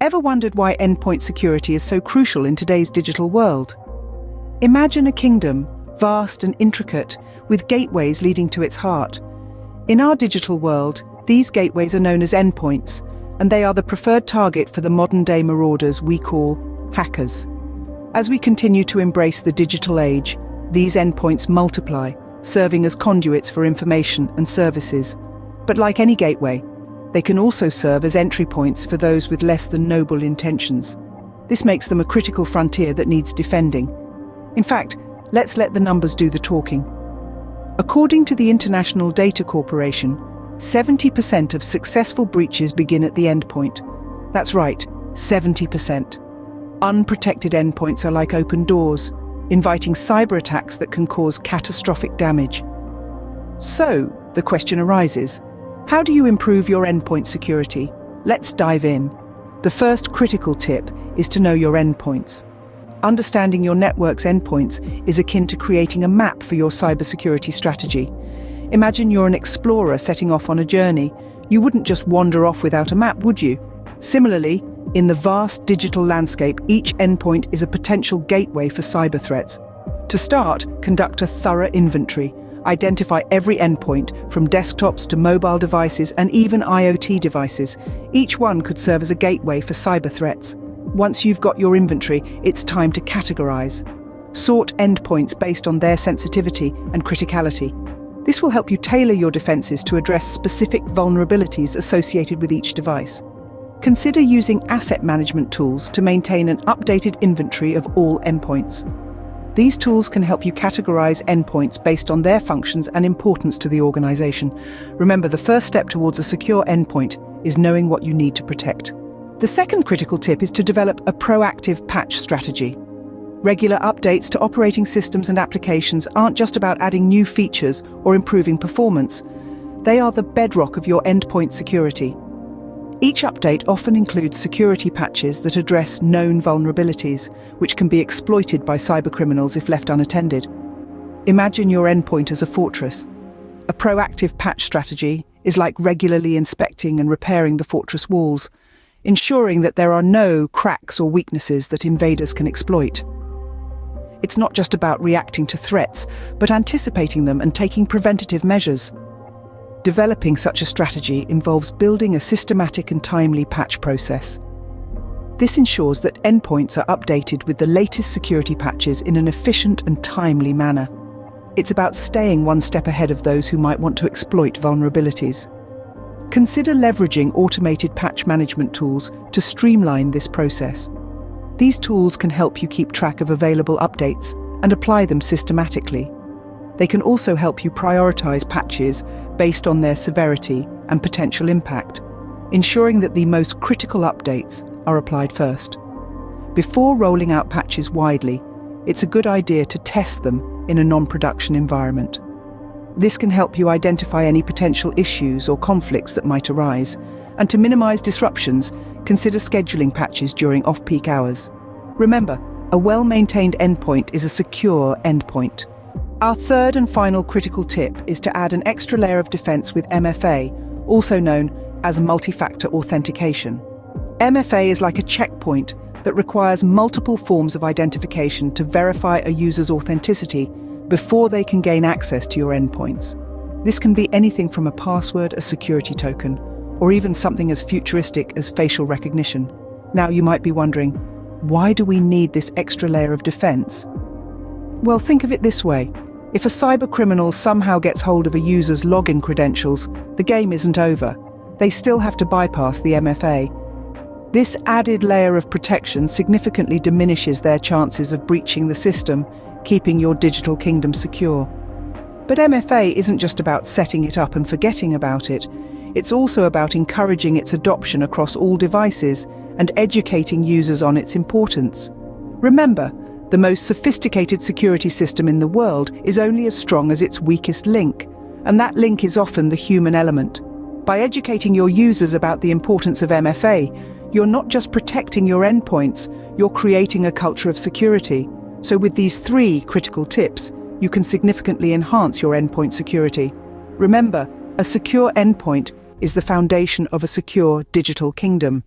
Ever wondered why endpoint security is so crucial in today's digital world? Imagine a kingdom, vast and intricate, with gateways leading to its heart. In our digital world, these gateways are known as endpoints, and they are the preferred target for the modern-day marauders we call hackers. As we continue to embrace the digital age, these endpoints multiply, serving as conduits for information and services. But like any gateway, they can also serve as entry points for those with less than noble intentions. This makes them a critical frontier that needs defending. In fact, let's let the numbers do the talking. According to the International Data Corporation, 70% of successful breaches begin at the endpoint. That's right, 70%. Unprotected endpoints are like open doors, inviting cyberattacks that can cause catastrophic damage. So, the question arises, how do you improve your endpoint security? Let's dive in. The first critical tip is to know your endpoints. Understanding your network's endpoints is akin to creating a map for your cybersecurity strategy. Imagine you're an explorer setting off on a journey. You wouldn't just wander off without a map, would you? Similarly, in the vast digital landscape, each endpoint is a potential gateway for cyber threats. To start, conduct a thorough inventory. Identify every endpoint, from desktops to mobile devices and even IoT devices. Each one could serve as a gateway for cyber threats. Once you've got your inventory, it's time to categorize. Sort endpoints based on their sensitivity and criticality. This will help you tailor your defenses to address specific vulnerabilities associated with each device. Consider using asset management tools to maintain an updated inventory of all endpoints. These tools can help you categorize endpoints based on their functions and importance to the organization. Remember, the first step towards a secure endpoint is knowing what you need to protect. The second critical tip is to develop a proactive patch strategy. Regular updates to operating systems and applications aren't just about adding new features or improving performance. They are the bedrock of your endpoint security. Each update often includes security patches that address known vulnerabilities, which can be exploited by cybercriminals if left unattended. Imagine your endpoint as a fortress. A proactive patch strategy is like regularly inspecting and repairing the fortress walls, ensuring that there are no cracks or weaknesses that invaders can exploit. It's not just about reacting to threats, but anticipating them and taking preventative measures. Developing such a strategy involves building a systematic and timely patch process. This ensures that endpoints are updated with the latest security patches in an efficient and timely manner. It's about staying one step ahead of those who might want to exploit vulnerabilities. Consider leveraging automated patch management tools to streamline this process. These tools can help you keep track of available updates and apply them systematically. They can also help you prioritize patches based on their severity and potential impact, ensuring that the most critical updates are applied first. Before rolling out patches widely, it's a good idea to test them in a non-production environment. This can help you identify any potential issues or conflicts that might arise, and to minimize disruptions, consider scheduling patches during off-peak hours. Remember, a well-maintained endpoint is a secure endpoint. Our third and final critical tip is to add an extra layer of defense with MFA, also known as multi-factor authentication. MFA is like a checkpoint that requires multiple forms of identification to verify a user's authenticity before they can gain access to your endpoints. This can be anything from a password, a security token, or even something as futuristic as facial recognition. Now you might be wondering, why do we need this extra layer of defense? Well, think of it this way. If a cybercriminal somehow gets hold of a user's login credentials, the game isn't over. They still have to bypass the MFA. This added layer of protection significantly diminishes their chances of breaching the system, keeping your digital kingdom secure. But MFA isn't just about setting it up and forgetting about it. It's also about encouraging its adoption across all devices and educating users on its importance. Remember, the most sophisticated security system in the world is only as strong as its weakest link, and that link is often the human element. By educating your users about the importance of MFA, you're not just protecting your endpoints, you're creating a culture of security. So with these 3 critical tips, you can significantly enhance your endpoint security. Remember, a secure endpoint is the foundation of a secure digital kingdom.